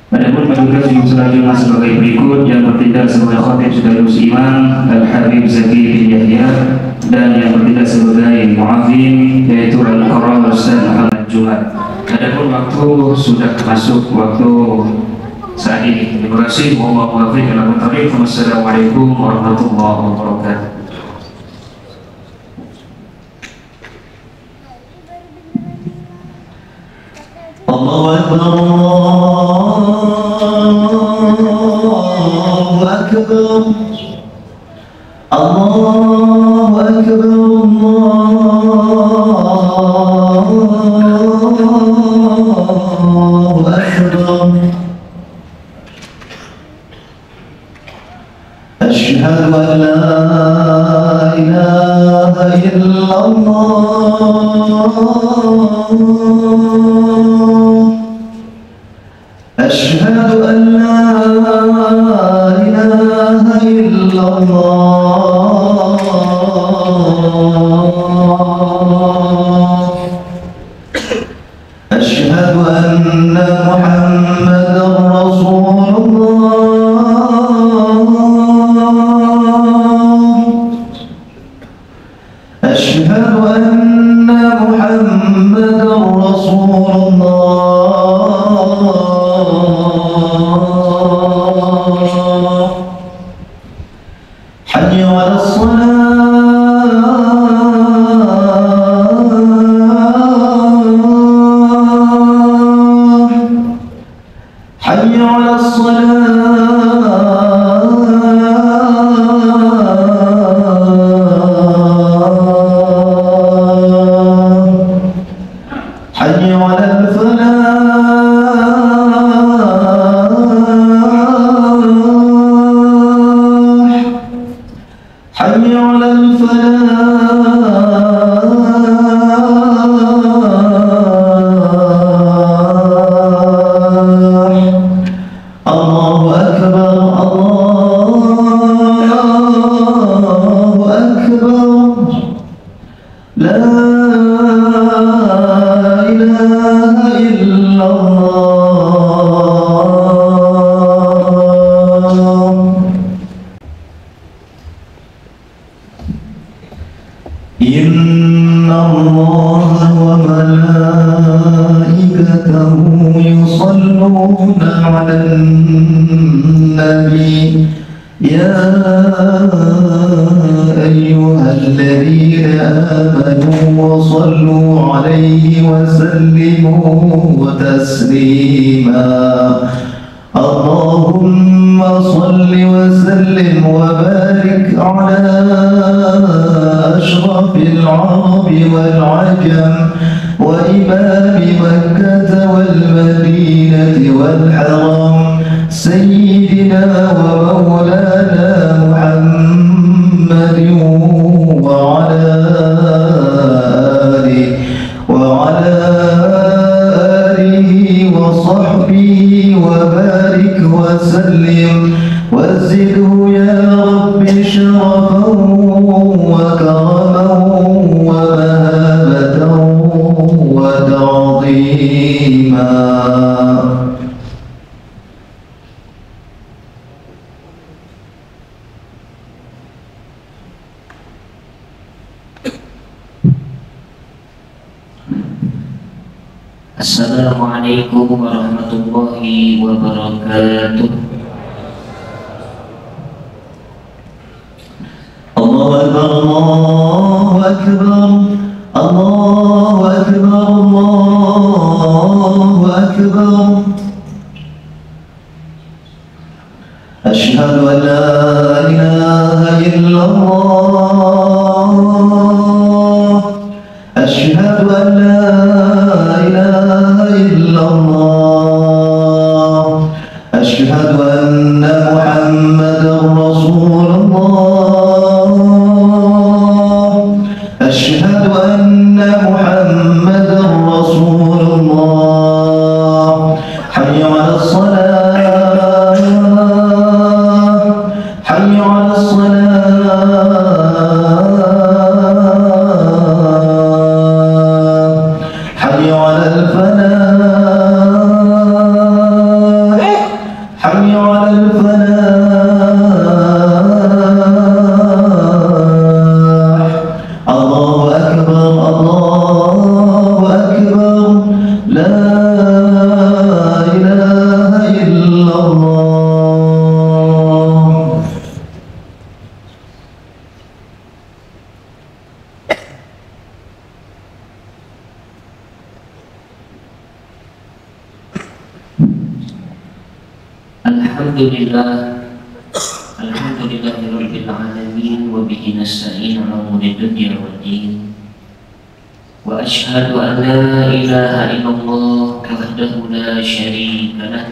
Adapun petugas yang selanjutnya sebagai berikut: yang bertindak sebagai khatib sekaligus imam Al-Habib Zaki bin Yahya, dan yang bertindak sebagai muadzin yaitu Al-Qurra Ustaz Muhammad Jumat. Adapun waktu sudah masuk waktu saat ini. Terima kasih. Wallahu a'lam bishawab. Wassalamualaikum warahmatullahi wabarakatuh. Allahu Akbar, Allahu Akbar, Allahu Akbar, Allahu Akbar. Asyhadu an la ilaha illallah, أشهد أن لا إله إلا الله، أشهد أن محمدا رسول الله، أشهد أن محمدا رسول الله. حي على الصلاة، حي على الصلاة، حي على الفلاح، حي على الفلاح. الله أكبر، الله أكبر، لا إله إلا الله. إن الله وملائكته يصلون على النبي، يا أيها الذين آمنوا صلوا عليه وسلموا تسليما. اللهم صل وسلم وبارك على أشرف العرب والعجم وإمام مكة والمدينة والحرم، سيدنا ومولانا محمد وعلى آله وصحبه وبارك وسلم وزده يا رب شرفا وكرما ومهابة وتعظيما. Assalamualaikum warahmatullahi wabarakatuh. Allahu Akbar, Allahu Akbar, Allahu Akbar, Allahu Akbar. Asyhadu an la ilaha illallah, asyhadu an la ilaha illallah, asyhadu anna Muhammadan Rasulullah, asyhadu anna Muhammadan Rasulullah. Hayya 'alas salah, hayya 'alas salah, حي على الفلاح، حي على الفلاح الله أكبر الله أكبر لا إله إلا الله. Alhamdulillahirabbil alamin wa bihi nasta'in 'ala umuri dunya waddin. Wa asyhadu an la ilaha illallah wahdahu la syarika lah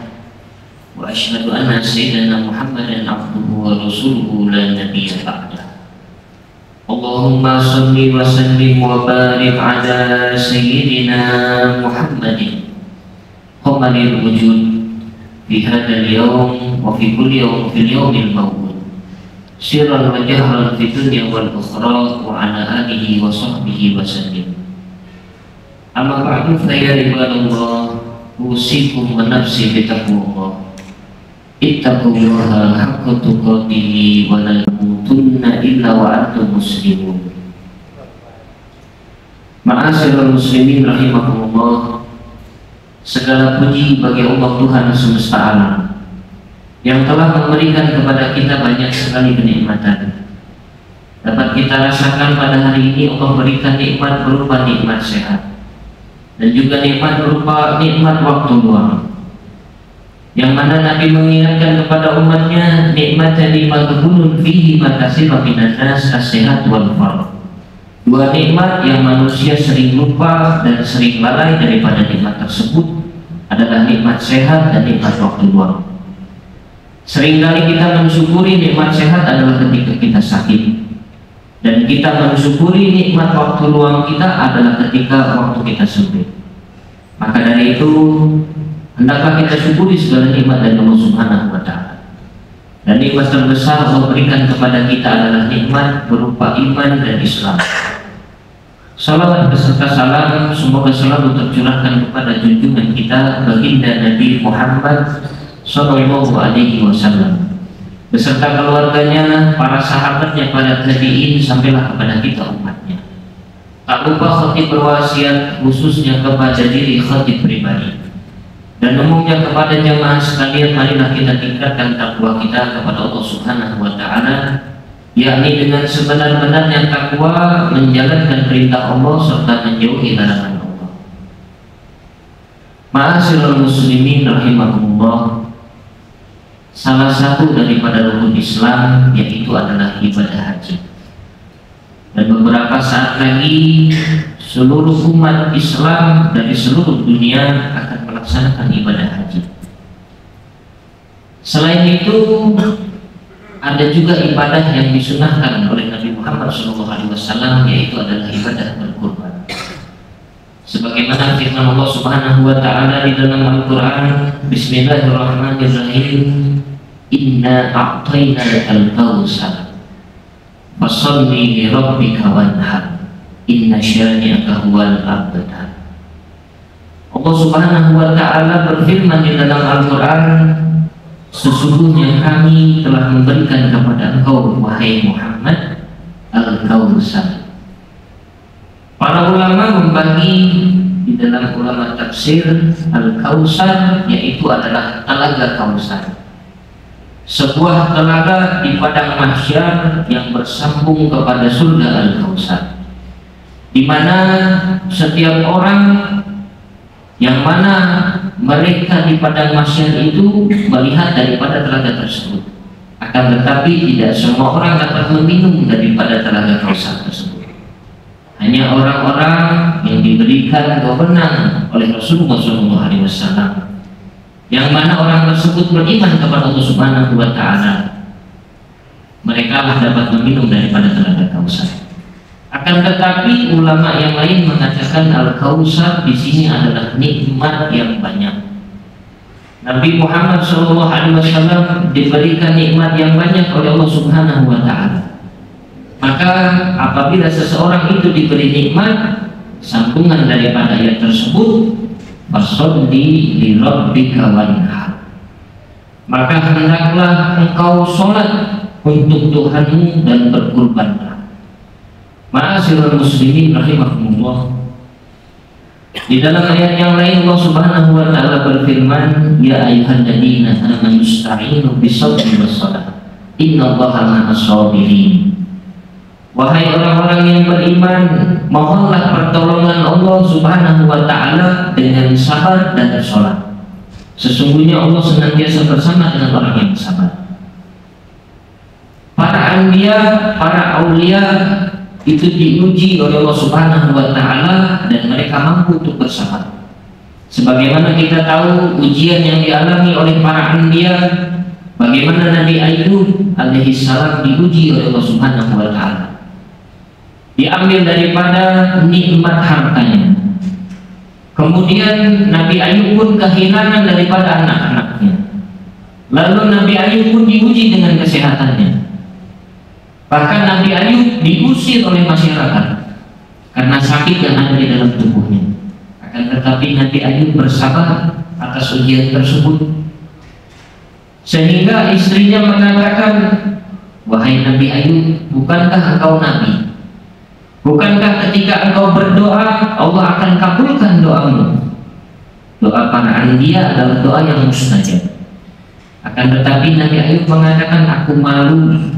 wa asyhadu anna sayyidana Muhammadan 'abduhu wa rasuluhu la nabiyya ba'dah. Allahumma shalli wa sallim wa barik 'ala sayyidina Muhammadin qamaril wujud fi hadzal yawm wa fi kulli yawm fil yawmil maw'ud sirran wa jahran fi dunya wal ukhra wa ala alihi wa sahbihi wa sallim. Amma ba'du fa ya ibadallah usikum wa nafsi bi taqwallah ittaqullaha haqqa tuqatih wa la tamutunna illa wa antum muslimun. Ma'asyiral muslimin rahimakumullah, segala puji bagi Allah Tuhan semesta alam yang telah memberikan kepada kita banyak sekali kenikmatan. Dapat kita rasakan pada hari ini Allah berikan nikmat berupa nikmat sehat dan juga nikmat berupa nikmat waktu luang, yang mana Nabi mengingatkan kepada umatnya nikmatan limaghbunun fihi makasira minan nas as-sehat wal faragh. Dua nikmat yang manusia sering lupa dan sering lalai daripada nikmat tersebut adalah nikmat sehat dan nikmat waktu luang. Seringkali kita mensyukuri nikmat sehat adalah ketika kita sakit, dan kita mensyukuri nikmat waktu luang kita adalah ketika waktu kita sempit. Maka dari itu hendaklah kita syukuri segala nikmat dari Allah Subhanahu wa Ta'ala. Dan nikmat terbesar Allah berikan kepada kita adalah nikmat berupa iman dan Islam. Salawat beserta salam semoga selalu tercurahkan kepada junjungan kita baginda Nabi Muhammad Sallallahu Alaihi Wasallam beserta keluarganya, para sahabatnya, para tabi'in sampailah kepada kita umatnya. Tak lupa khatib berwasiat khususnya kepada diri khatib pribadi dan umumnya kepada jamaah sekalian, marilah kita tingkatkan takwa kita kepada Allah Subhanahu wa Ta'ala, yakni dengan sebenar-benarnya takwa menjalankan perintah Allah serta menjauhi larangan Allah. Ma'asyiral muslimin rahimakumullah, salah satu daripada rukun Islam yaitu adalah ibadah haji. Dan beberapa saat lagi seluruh umat Islam dari seluruh dunia akan melaksanakan ibadah haji. Selain itu ada juga ibadah yang disunahkan oleh Nabi Muhammad SAW, yaitu adalah ibadah berkurban. Sebagaimana firman Allah Subhanahu wa Ta'ala di dalam Al-Quran, Bismillahirrahmanirrahim, Inna a'tayna al-kawsar fasalli li rabbika wanhar inna syani'aka huwal abtar. Allah Subhanahu wa Ta'ala berfirman di dalam Al-Quran, sesungguhnya kami telah memberikan kepada engkau wahai Muhammad al-kawsar. Para ulama membagi di dalam ulama tafsir al-kawsar yaitu adalah telaga Kausar, sebuah telaga di padang mahsyar yang bersambung kepada surga al-Kausar, di mana setiap orang yang mana mereka di padang mahsyar itu melihat daripada telaga tersebut, akan tetapi tidak semua orang dapat meminum daripada telaga Kausar tersebut. Hanya orang-orang yang diberikan wewenang oleh Rasulullah SAW, yang mana orang tersebut beriman kepada Allah Subhanahu wa Ta'ala, mereka lah dapat meminum daripada telaga Kausar. Akan tetapi ulama yang lain mengatakan al-Kausar di sini adalah nikmat yang banyak. Nabi Muhammad SAW diberikan nikmat yang banyak oleh Allah Subhanahu wa Ta'ala. Maka apabila seseorang itu diberi nikmat, sambungan daripada ayat tersebut, fasholli li rabbika wanhar, maka hendaklah engkau sholat untuk Tuhanmu dan berkurbanlah. Ma'asyiral muslimin rahimakumullah. Di dalam ayat yang lain Allah Subhanahu wa taala berfirman, ya ayyuhalladzina amanu ista'inu bis-sabri was-shalah innallaha ma'as-sabirin. Wahai orang-orang yang beriman, mohonlah pertolongan Allah Subhanahu wa taala dengan sabar dan sholat. Sesungguhnya Allah senantiasa bersama dengan orang yang sabar. Para anbiya, para aulia itu diuji oleh Allah Subhanahu wa taala dan mereka mampu untuk bersabar. Sebagaimana kita tahu ujian yang dialami oleh para anbiya, bagaimana Nabi Ayub alaihi salam diuji oleh Allah Subhanahu wa taala. Diambil daripada nikmat hartanya. Kemudian Nabi Ayub pun kehilangan daripada anak-anaknya. Lalu Nabi Ayub pun diuji dengan kesehatannya. Bahkan Nabi Ayub diusir oleh masyarakat karena sakit yang ada di dalam tubuhnya. Akan tetapi Nabi Ayub bersabar atas ujian tersebut. Sehingga istrinya mengatakan, wahai Nabi Ayub, bukankah engkau nabi? Bukankah ketika engkau berdoa Allah akan kabulkan doamu? Doa para anbiya adalah doa yang mustajab. Akan tetapi Nabi Ayub mengatakan, aku malu.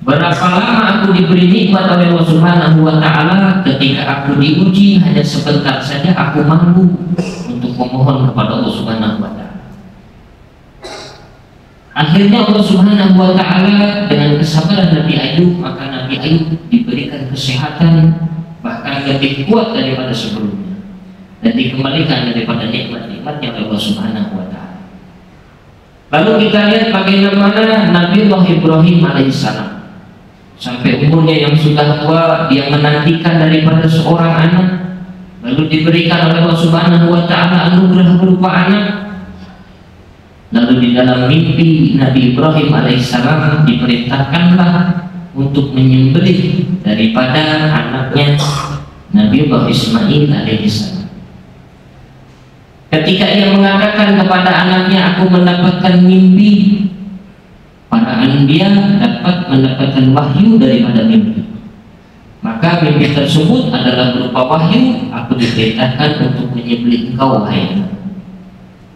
Berapa lama aku diberi nikmat oleh Allah Subhanahu wa taala, ketika aku diuji hanya sebentar saja aku malu untuk memohon kepada Allah Subhanahu wa taala. Akhirnya Allah Subhanahu wa taala dengan kesabaran Nabi Ayub, maka Nabi Ayub diberikan kesehatan bahkan lebih kuat daripada sebelumnya dan dikembalikan daripada nikmat-nikmatnya oleh Allah Subhanahu wa taala. Lalu kita lihat bagaimana Nabi Allah Ibrahim alaihissalam sampai umurnya yang sudah tua dia menantikan daripada seorang anak, lalu diberikan oleh Allah Subhanahu wa taala anugerah berupa anak. Lalu di dalam mimpi Nabi Ibrahim alaihissalam diperintahkanlah untuk menyembelih daripada anaknya Nabi Allah Ismail alaihissalam. Ketika ia mengatakan kepada anaknya, aku mendapatkan mimpi, para anbiya dapat mendapatkan wahyu daripada mimpi. Maka mimpi tersebut adalah berupa wahyu, aku diperintahkan untuk menyembelih engkau wahai anak.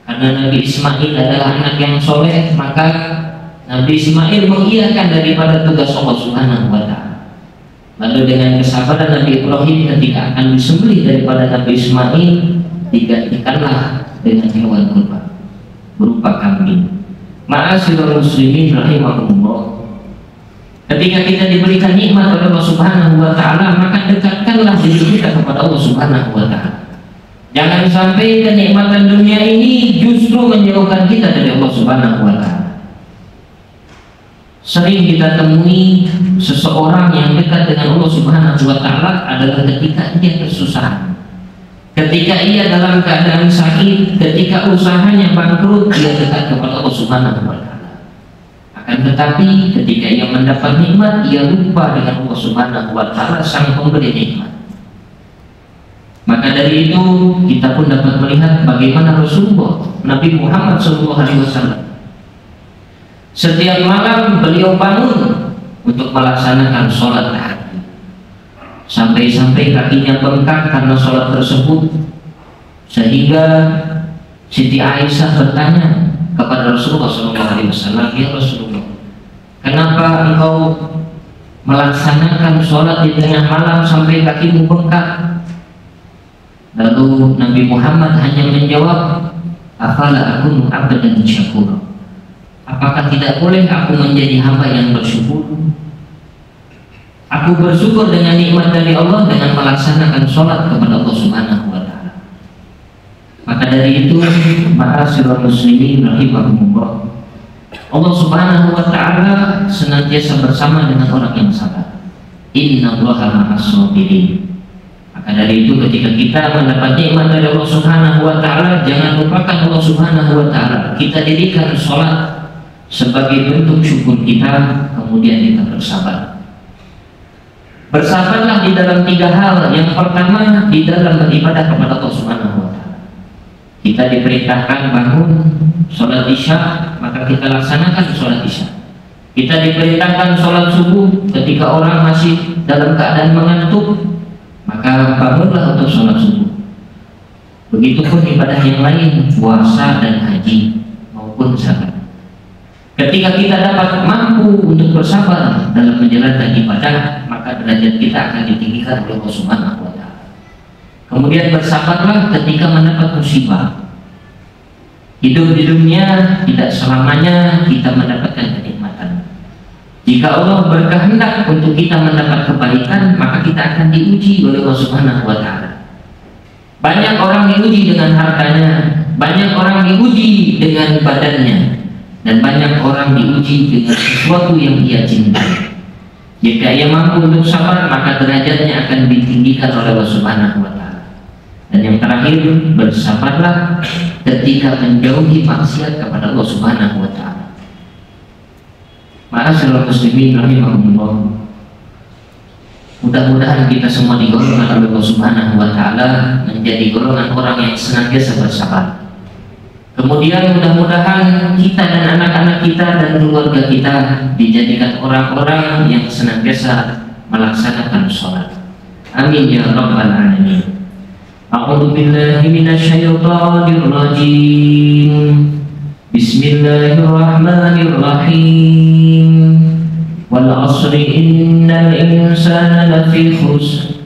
Karena Nabi Ismail adalah anak yang soleh, maka Nabi Ismail mengiyakan daripada tugas Allah Subhanahu wa taala. Lalu dengan kesabaran Nabi Ibrahim ketika akan disembelih daripada Nabi Ismail, digantikanlah dengan hewan kurban berupa kambing. Ma'asyiral muslimin rahimakumullah. Ketika kita diberikan nikmat oleh Allah Subhanahu wa taala, maka dekatkanlah diri kita kepada Allah Subhanahu wa taala. Jangan sampai kenikmatan dunia ini justru menjauhkan kita dari Allah Subhanahu wa taala. Sering kita temui seseorang yang dekat dengan Allah Subhanahu wa taala adalah ketika ia kesusahan. Ketika ia dalam keadaan sakit, ketika usahanya bangkrut, ia dekat kepada Allah Subhanahu wa taala. Akan tetapi ketika ia mendapat nikmat, ia lupa dengan Allah Subhanahu wa taala sang pemberi nikmat. Maka dari itu kita pun dapat melihat bagaimana Rasulullah Nabi Muhammad SAW setiap malam beliau bangun untuk melaksanakan sholat tahajud, sampai-sampai kakinya bengkak karena sholat tersebut, sehingga Siti Aisyah bertanya kepada Rasulullah SAW, ya Rasulullah, kenapa engkau melaksanakan sholat di tengah malam sampai kakimu bengkak? Lalu Nabi Muhammad hanya menjawab, afala akunu abdan syakura, apakah tidak boleh aku menjadi hamba yang bersyukur? Aku bersyukur dengan nikmat dari Allah dengan melaksanakan sholat kepada Allah Subhanahu wa taala. Maka dari itu, ma'asyiral muslimin rahimakumullah, Allah Subhanahu wa taala senantiasa bersama dengan orang yang sabar. Innallaha ma'as-sabirin. Maka dari itu ketika kita mendapat nikmat dari Allah Subhanahu wa taala, jangan lupakan Allah Subhanahu wa taala. Kita dirikan sholat sebagai bentuk syukur kita, kemudian kita bersabar. Bersabarlah di dalam 3 hal. Yang pertama, di dalam beribadah kepada Allah Subhanahu wa taala. Kita diperintahkan bangun sholat isya, maka kita laksanakan sholat isya. Kita diperintahkan sholat subuh ketika orang masih dalam keadaan mengantuk, maka bangunlah untuk sholat subuh. Begitupun ibadah yang lain, puasa dan haji maupun zakat. Ketika kita dapat mampu untuk bersabar dalam menjalankan ibadah, maka derajat kita akan ditinggikan oleh Allah Subhanahu wa Ta'ala. Kemudian bersabarlah ketika mendapat musibah. Hidup di dunia tidak selamanya kita mendapatkan kenikmatan. Jika Allah berkehendak untuk kita mendapat kebaikan, maka kita akan diuji oleh Allah Subhanahu wa Ta'ala. Banyak orang diuji dengan hartanya, banyak orang diuji dengan badannya, dan banyak orang diuji dengan sesuatu yang ia cintai. Jika ia mampu untuk sabar, maka derajatnya akan ditinggikan oleh Allah Subhanahu wa Ta'ala. Dan yang terakhir, bersabarlah ketika menjauhi maksiat kepada Allah Subhanahu wa Ta'ala. Ma'asyiral muslimin rahimahumullah. Mudah-mudahan kita semua digolongkan oleh Allah Subhanahu wa Ta'ala menjadi golongan orang yang senantiasa bersabar. Kemudian mudah-mudahan kita dan anak-anak kita dan keluarga kita dijadikan orang-orang yang senantiasa melaksanakan sholat. Amin ya rabbal alamin. A'udzu billahi minasyaitonir rajim. Bismillahirrahmanirrahim. Wal 'asri innal insana lafi khusr.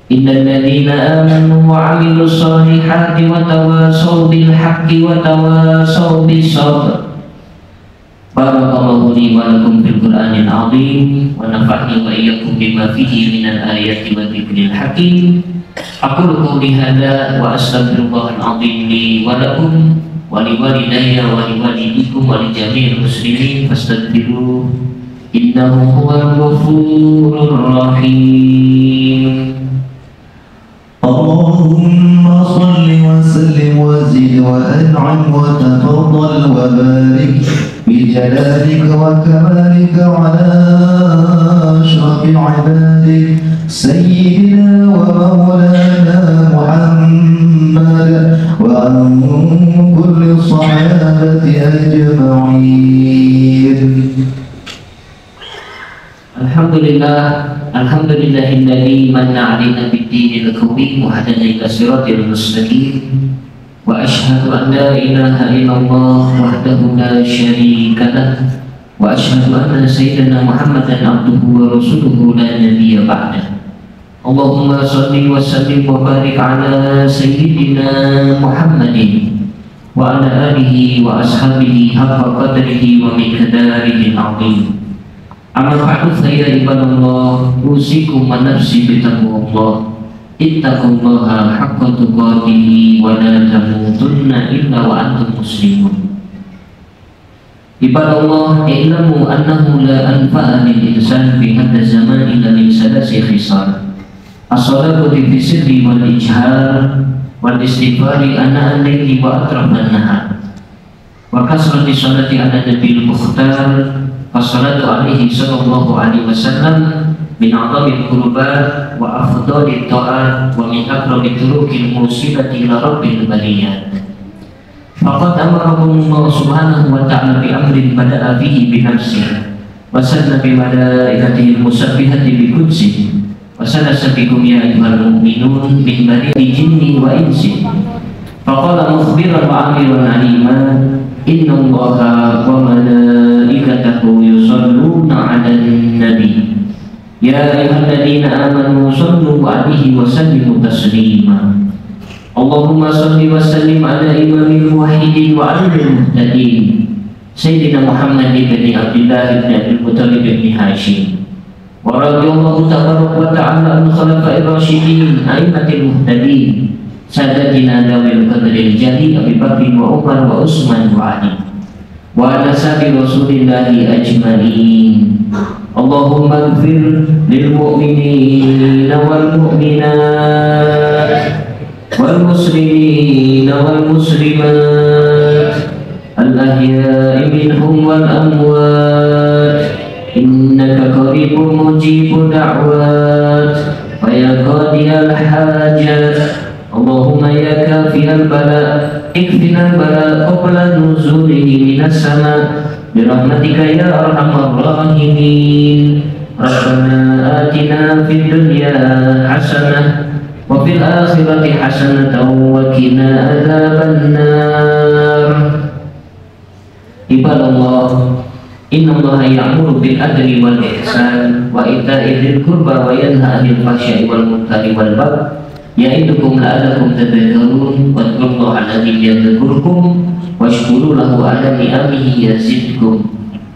Innal ladzina amanu wa 'amilus solihati wa tawasaw bil haqqi wa tawasaw bis sabr. Barakallahu li wa lakum fil Qur'anil 'azim wa nafa'ni wa iyyakum bima fihi minal ayati wa dzikril hakim. Aqulu qawli hadza wa astaghfirullahal 'azim li wa lakum wa li walidayya wa li walidikum wa li jami'il muslimin fastaghfiruhu innahu huwal ghafurur rahim. Allahumma salli wa sallim wa zid wa an'am wa tafaddal wa barik bi jalalika wa kamalika ala ashrafil ibadik sayyidina wa maulana Muhammad wa an kulli sahabati ajma'in. Alhamdulillahilladzi manna 'alaina bid-dinil qawim wa hadana ila siratil mustaqim. Wa asyhadu an la ilaha illallah wahdahu la syarika lah wa asyhadu anna sayyidina Muhammadan abduhu wa rasuluhu la nabiyya ba'dah. Allahumma shalli wa sallim wa barik ala sayyidina Muhammadin wa ala alihi wa ashabihi haqqa qadrihi wa miqdarihi al-'azim. Amma ba'du fa ya ibadallah, usikum wa nafsi bitaqwallah. Ittaqullaha haqqa tuqatih wa la tamutunna illa wa antum muslimun. Ibadallah, i'lamu annahu la anfa'a lil insan fi hadha zaman illa min salasi khisal. As-salatu fi sirri wal ijhar wal istighfari ana al-layli wa atrafan nahar. Wa kasrati salati ala nabil mukhtar. Fassalatu alaihi sallallahu alaihi wasallam min a'zamil qurbat wa afdhalit ta'at wa min aqrabi turukil musilati ila rabbil bariyat. Faqad amarakumullah subhanahu wa ta'ala bi amrin bada'a fihi bi nafsihi wa sanna bi malaikatihi musabbihati bi qudsihi wa sanasa bikum ya ayyuhal mu'minun min bari'i jinni wa insi. Faqala mukhbiran wa amiran aliman inna allaha wa malaikatahu yusalluna 'alan nabi ya ayyuhalladzina amanu sallu 'alaihi wa sallimu taslima. Allahumma salli wa sallim ala imamil muwahhidin wa alimil muhtadin sayyidina Muhammad ibn Abdullah ibn Abdul Muttalib ibn Hashim wa radhiyallahu tabaraka wa ta'ala an khulafa'ir rasyidin a'immatil muhtadin Sadatina dawil qadril jali Abi Bakr wa Umar wa Utsman wa Ali wa ala sabi rasulillahi ajma'in. Allahumma ighfir lil mu'minina wal mu'minat wal muslimina wal muslimat al ahya'i minhum wal amwat innaka qaribun mujibud da'wat wa ya qadiyal hajat. اللهم يا كافي البلاء اكفنا البلاء قبل نزوله من السماء برحمتك يا أرحم الراحمين. ربنا آتنا في الدنيا حسنة وفي الآخرة حسنة وقنا عذاب النار. عباد الله إن الله يأمر بالعدل والإحسان وإيتاء ذي القربى وينهى عن الفحشاء والمنكر والبغي يعظكم لعلكم تذكرون. واذكروا الله الذي يذكركم واشكروا له على نعمه يزدكم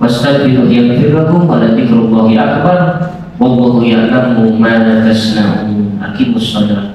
واستغفروه يغفر لكم ولذكر الله أكبر والله يعلم ما تصنعون. أقيموا الصلاة.